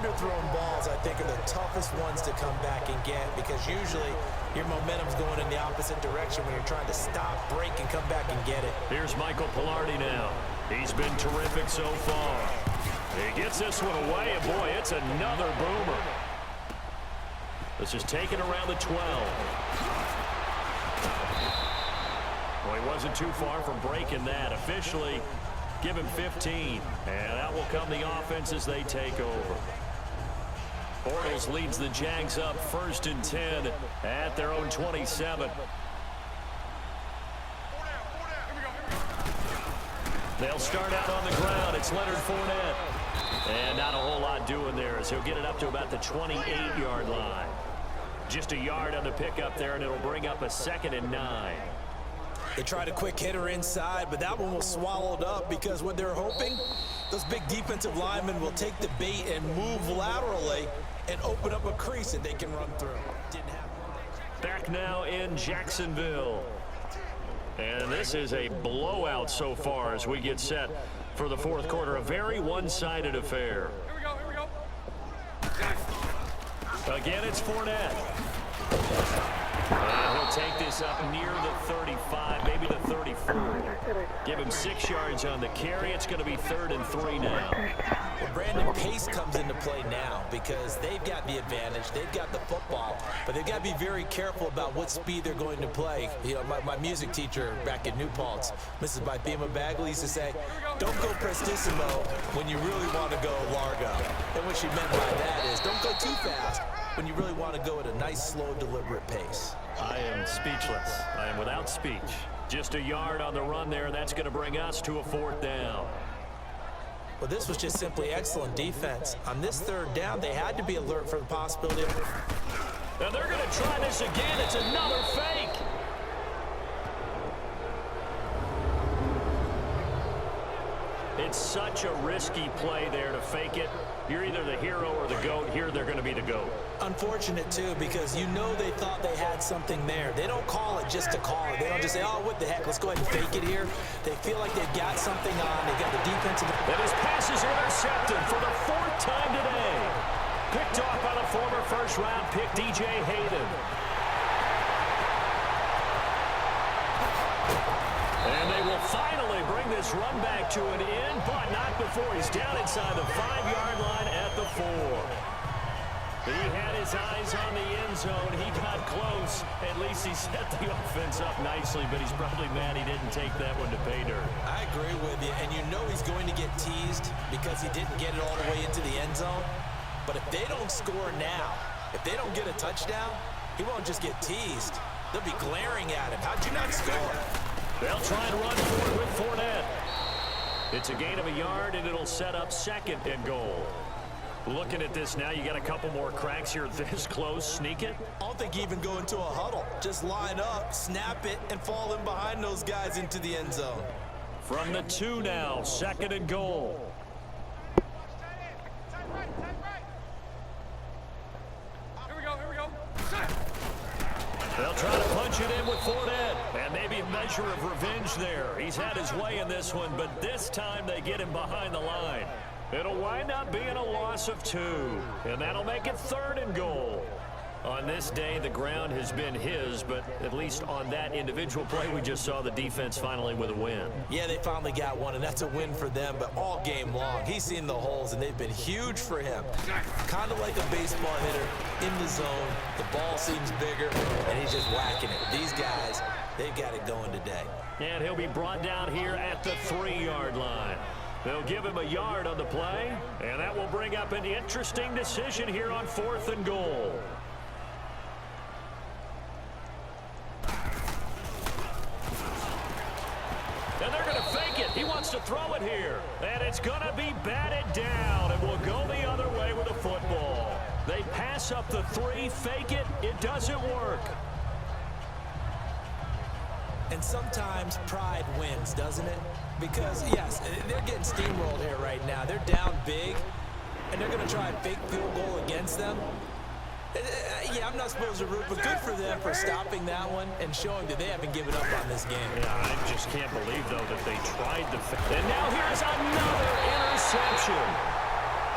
underthrown balls, I think, are the toughest ones to come back and get because usually your momentum's going in the opposite direction when you're trying to stop, break, and come back and get it. Here's Michael Pilardi now. He's been terrific so far. He gets this one away, and boy, it's another boomer. This is taken around the 12. Well, he wasn't too far from breaking that. Officially, give him 15. And that will come the offense as they take over. Bortles leads the Jags up 1st and 10 at their own 27. They'll start out on the ground. It's Leonard Fournette. And not a whole lot doing there as he'll get it up to about the 28-yard line. Just a yard on the pickup there, and it'll bring up a 2nd and 9. They tried a quick hitter inside, but that one was swallowed up because what they're hoping, those big defensive linemen will take the bait and move laterally and open up a crease that they can run through. Didn't happen. Back now in Jacksonville. And this is a blowout so far as we get set for the 4th quarter. A very one-sided affair. Here we go. Again, it's Fournette. And he'll take this up near the 35, maybe the 34. Give him 6 yards on the carry. It's going to be 3rd and 3 now. Well, Brandon, pace comes into play now because they've got the advantage. They've got the football, but they've got to be very careful about what speed they're going to play. You know, my music teacher back at New Paltz, Mrs. Bythema Bagley, used to say, don't go prestissimo when you really want to go largo. And what she meant by that is don't go too fast when you really want to go at a nice, slow, deliberate pace. I am speechless. I am without speech. Just a yard on the run there. That's going to bring us to a 4th down. Well, this was just simply excellent defense. On this 3rd down, they had to be alert for the possibility of... And they're going to try this again. It's another fake. It's such a risky play there to fake it. You're either the hero or the GOAT. Here they're going to be the GOAT. Unfortunate, too, because you know they thought they had something there. They don't call it just to call it. They don't just say, oh, what the heck, let's go ahead and fake it here. They feel like they've got something on. They've got the defensive... And his pass is intercepted for the 4th time today. Picked off by the former first-round pick, DJ Hayden. And they will finally bring this run back to an end, but not before he's down inside the 5-yard line at the 4. He had his eyes on the end zone. He got close. At least he set the offense up nicely, but he's probably mad he didn't take that one to pay dirt. I agree with you, and you know he's going to get teased because he didn't get it all the way into the end zone. But if they don't score now, if they don't get a touchdown, he won't just get teased. They'll be glaring at him. How'd you not score? They'll try and run for it with Fournette. It's a gain of a yard, and it'll set up 2nd and goal. Looking at this now, you got a couple more cracks here this close. Sneak it. I don't think even go into a huddle. Just line up, snap it, and fall in behind those guys into the end zone. From the 2 now, 2nd and goal. Here we go. They'll try to punch it in with Fournette. And maybe a measure of revenge there. He's had his way in this one, but this time they get him behind the line. It'll wind up being a loss of 2. And that'll make it 3rd and goal. On this day, the ground has been his, but at least on that individual play, we just saw the defense finally with a win. Yeah, they finally got one, and that's a win for them, but all game long, he's seen the holes, and they've been huge for him. Kind of like a baseball hitter in the zone. The ball seems bigger, and he's just whacking it. These guys, they've got it going today. And he'll be brought down here at the 3-yard line. They'll give him a yard on the play, and that will bring up an interesting decision here on 4th and goal. And they're going to fake it. He wants to throw it here. And it's going to be batted down, and will go the other way with the football. They pass up the 3, fake it. It doesn't work. And sometimes pride wins, doesn't it? Because, yes, they're getting steamrolled here right now. They're down big, and they're going to try a fake field goal against them. Yeah, I'm not supposed to root, but good for them for stopping that one and showing that they haven't given up on this game. Yeah, I just can't believe, though, that they tried to fake. And now here's another interception.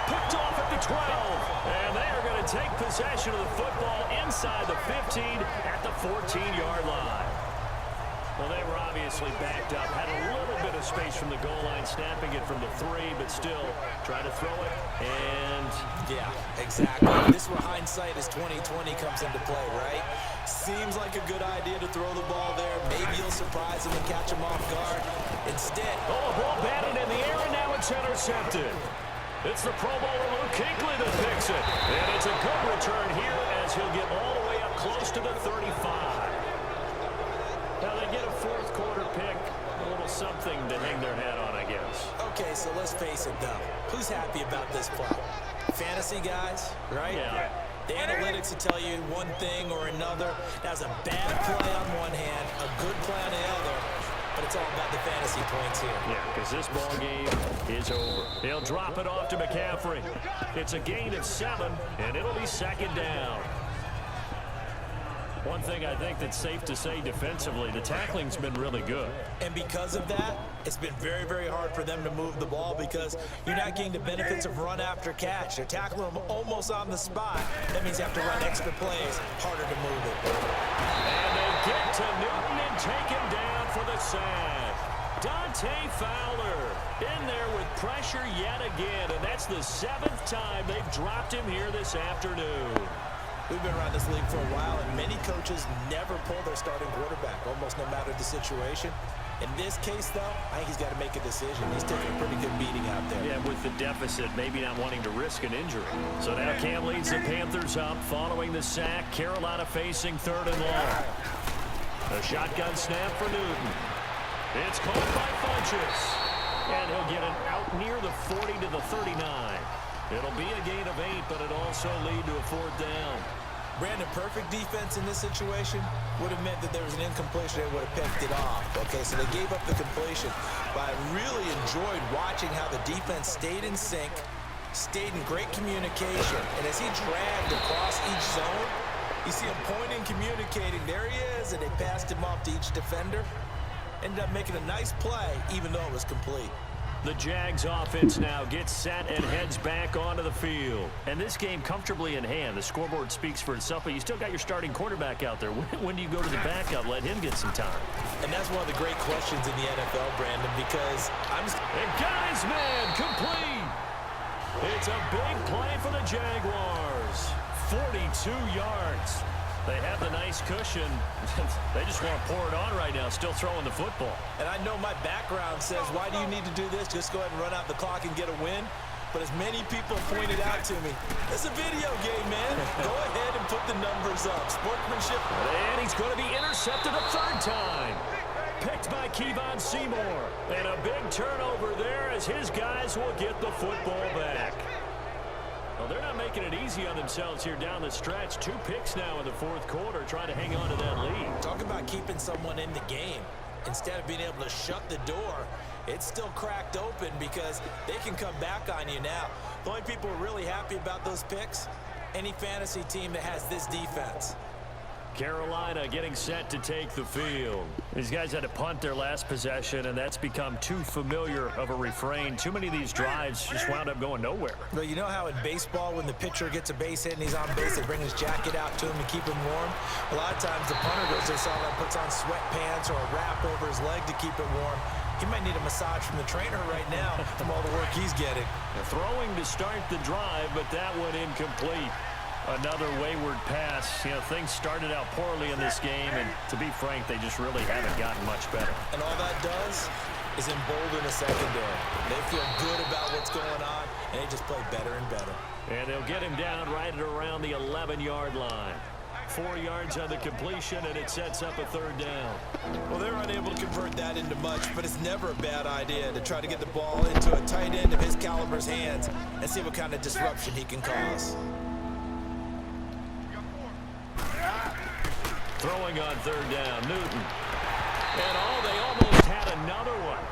Picked off at the 12. take possession of the football inside the 15 at the 14-yard line. Well, they were obviously backed up, had a little bit of space from the goal line, snapping it from the 3, but still trying to throw it, and... Yeah, exactly. This is where hindsight is 20/20 comes into play, right? Seems like a good idea to throw the ball there. Maybe you'll surprise him and catch him off guard. Instead... Oh, ball batted in the air, and now it's intercepted. It's the Pro Bowler Luke Kuechly that picks it, and it's a good return here as he'll get all the way up close to the 35. Now they get a fourth quarter pick, a little something to hang their hat on, I guess. Okay, so let's face it, though. Who's happy about this play? Fantasy guys, right? Yeah. The analytics will tell you one thing or another. That's a bad play on one hand, a good play on the other, but it's all about the fantasy points here. Yeah, because this ball game is over. He'll drop it off to McCaffrey. It's a gain of 7, and it'll be second down. One thing I think that's safe to say defensively, the tackling's been really good. And because of that, it's been very, very hard for them to move the ball because you're not getting the benefits of run after catch. They're tackling them almost on the spot. That means you have to run extra plays, harder to move it. And they get to Newton and take him down for the sack. Dante Fowler in there with pressure yet again, and that's the 7th time they've dropped him here this afternoon. We've been around this league for a while, and many coaches never pull their starting quarterback, almost no matter the situation. In this case, though, I think he's got to make a decision. He's taking a pretty good beating out there. Yeah, with the deficit, maybe not wanting to risk an injury. So now Cam leads the Panthers up following the sack. Carolina facing 3rd and long. A shotgun snap for Newton. It's caught by Funchess. And he'll get it out near the 40 to the 39. It'll be a gain of 8, but it'll also lead to a 4th down. Brandon, perfect defense in this situation would have meant that there was an incompletion. They would have picked it off. Okay, so they gave up the completion. But I really enjoyed watching how the defense stayed in sync, stayed in great communication. And as he dragged across each zone, you see him pointing, communicating. There he is, and they passed him off to each defender. Ended up making a nice play, even though it was complete. The Jags offense now gets set and heads back onto the field. And this game comfortably in hand. The scoreboard speaks for itself, but you still got your starting quarterback out there. When do you go to the backup, let him get some time? And that's one of the great questions in the NFL, Brandon, because And got his man complete. It's a big play for the Jaguars. 42 yards. They have the nice cushion. They just want to pour it on right now, still throwing the football. And I know my background says, why do you need to do this? Just go ahead and run out the clock and get a win. But as many people pointed out to me, it's a video game, man. Go ahead and put the numbers up. Sportsmanship. And he's going to be intercepted a 3rd time. Picked by Kevon Seymour. And a big turnover there as his guys will get the football back. Well, they're not making it easy on themselves here down the stretch. 2 picks now in the 4th quarter, trying to hang on to that lead. Talk about keeping someone in the game. Instead of being able to shut the door, it's still cracked open because they can come back on you now. The only people who are really happy about those picks, any fantasy team that has this defense. Carolina getting set to take the field. These guys had to punt their last possession, and that's become too familiar of a refrain. Too many of these drives just wound up going nowhere. Well, you know how in baseball, when the pitcher gets a base hit and he's on base, they bring his jacket out to him to keep him warm? A lot of times the punter goes, they saw that, puts on sweatpants or a wrap over his leg to keep it warm. He might need a massage from the trainer right now from all the work he's getting. Throwing to start the drive, but that one incomplete. Another wayward pass. You know, things started out poorly in this game, and to be frank, they just really haven't gotten much better. And all that does is embolden the secondary. They feel good about what's going on, and they just play better and better. And they'll get him down right at around the 11-yard line. 4 yards on the completion, and it sets up a 3rd down. Well, they're unable to convert that into much, but it's never a bad idea to try to get the ball into a tight end of his caliber's hands and see what kind of disruption he can cause. Throwing on 3rd down, Newton. And they almost had another one.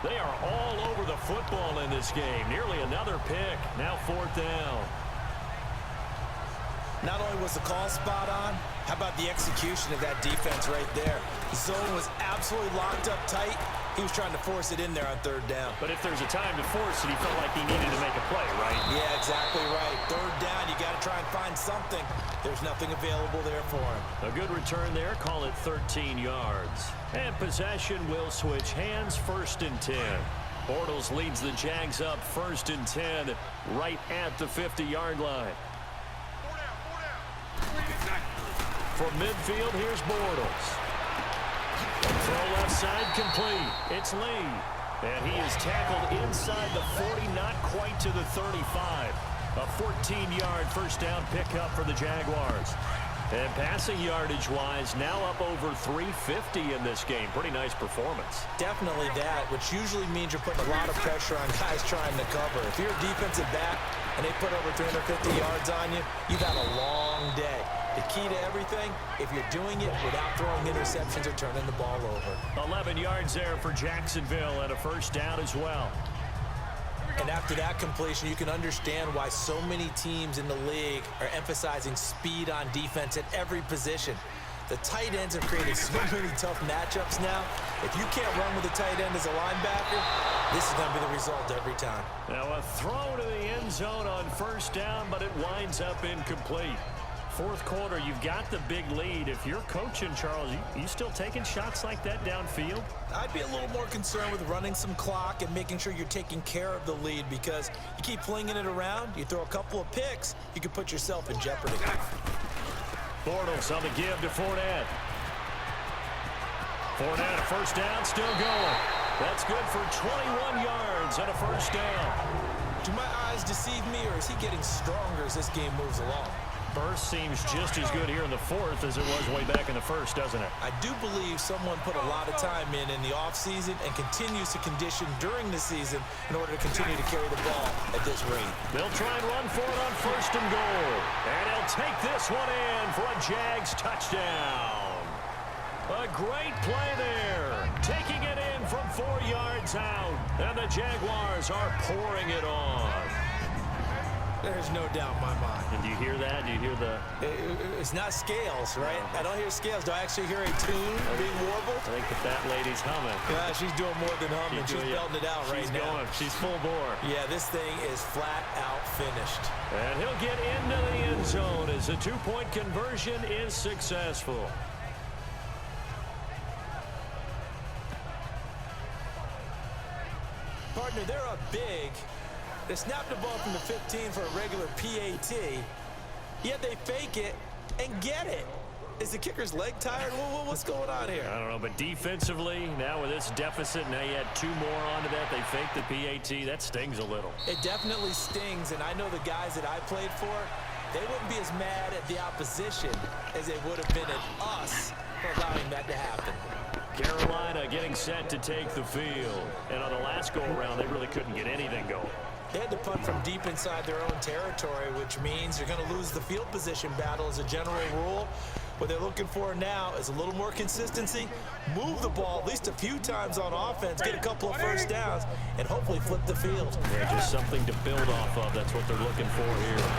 They are all over the football in this game. Nearly another pick. Now 4th down. Not only was the call spot on, how about the execution of that defense right there? The zone was absolutely locked up tight. He was trying to force it in there on 3rd down. But if there's a time to force it, he felt like he needed to make a play, right? Yeah, exactly right. 3rd down, you got to try and find something. There's nothing available there for him. A good return there. Call it 13 yards. And possession will switch hands. 1st and 10. Bortles leads the Jags up 1st and 10 right at the 50-yard line. From midfield, here's Bortles. Throw left side complete. It's Lee. And he is tackled inside the 40, not quite to the 35. A 14-yard first down pickup for the Jaguars. And passing yardage-wise, now up over 350 in this game. Pretty nice performance. Definitely that, which usually means you're putting a lot of pressure on guys trying to cover. If you're a defensive back and they put over 350 yards on you, you've had a long day. The key to everything, if you're doing it without throwing interceptions or turning the ball over. 11 yards there for Jacksonville and a first down as well. And after that completion, you can understand why so many teams in the league are emphasizing speed on defense at every position. The tight ends have created so many tough matchups now. If you can't run with a tight end as a linebacker, this is going to be the result every time. Now a throw to the end zone on first down, but it winds up incomplete. 4th quarter, you've got the big lead. If you're coaching, Charles, you still taking shots like that downfield? I'd be a little more concerned with running some clock and making sure you're taking care of the lead, because you keep flinging it around, you throw a couple of picks, you can put yourself in jeopardy. Bortles on the give to Fournette. Fournette, a first down, still going. That's good for 21 yards and a first down. Do my eyes deceive me, or is he getting stronger as this game moves along? Burst seems just as good here in the 4th as it was way back in the 1st, doesn't it? I do believe someone put a lot of time in the offseason and continues to condition during the season in order to continue to carry the ball at this rate. They'll try and run for it on 1st and goal. And he'll take this one in for a Jags touchdown. A great play there. Taking it in from 4 yards out. And the Jaguars are pouring it on. There's no doubt in my mind. And do you hear that? Do you hear the... It's not scales, right? I don't hear scales. Do I actually hear a tune being warbled? I think that lady's humming. Yeah, she's doing more than humming. She's belting it out right now. She's full bore. Yeah, this thing is flat out finished. And he'll get into the end zone as the 2-point conversion is successful. Partner, they're up big. They snapped the ball from the 15 for a regular PAT, yet they fake it and get it. Is the kicker's leg tired? What's going on here? I don't know, but defensively, now with this deficit, now you add 2 more onto that, they fake the PAT, that stings a little. It definitely stings, and I know the guys that I played for, they wouldn't be as mad at the opposition as they would have been at us for allowing that to happen. Carolina getting set to take the field. And on the last go-around, they really couldn't get anything going. They had to punt from deep inside their own territory, which means you're going to lose the field position battle as a general rule. What they're looking for now is a little more consistency, move the ball at least a few times on offense, get a couple of first downs, and hopefully flip the field. Yeah, just something to build off of. That's what they're looking for here.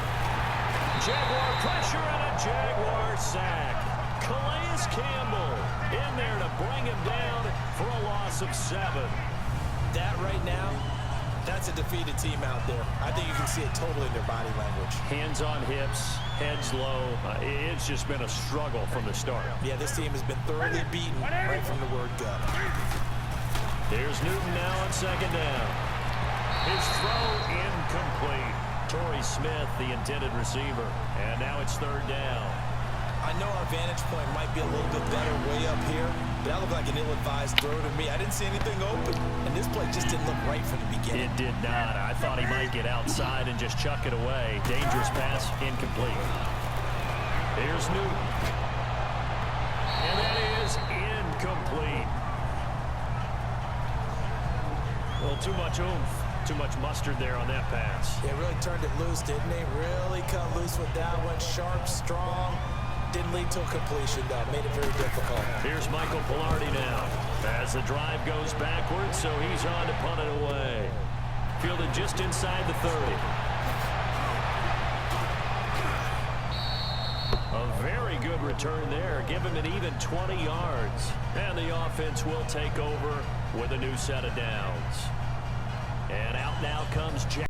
Jaguar pressure and a Jaguar sack. Calais Campbell in there to bring him down for a loss of 7. That right now, that's a defeated team out there. I think you can see it totally in their body language. Hands on hips, heads low. It's just been a struggle from the start. Yeah, this team has been thoroughly beaten right from the word go. Here's Newton now on 2nd down. His throw incomplete. Torrey Smith, the intended receiver. And now it's 3rd down. I know our vantage point might be a little bit better way up here, but that looked like an ill-advised throw to me. I didn't see anything open, and this play just didn't look right from the beginning. It did not. I thought he might get outside and just chuck it away. Dangerous pass, incomplete. Here's Newton. And that is incomplete. Well, too much oomph. Too much mustard there on that pass. They really turned it loose, didn't they? Really cut loose with that one. Sharp, strong. Didn't lead to a completion, though. Made it very difficult. Here's Michael Pilardi now. As the drive goes backwards, so he's on to punt it away. Fielded just inside the 30. A very good return there. Give him an even 20 yards. And the offense will take over with a new set of downs. And out now comes Jack.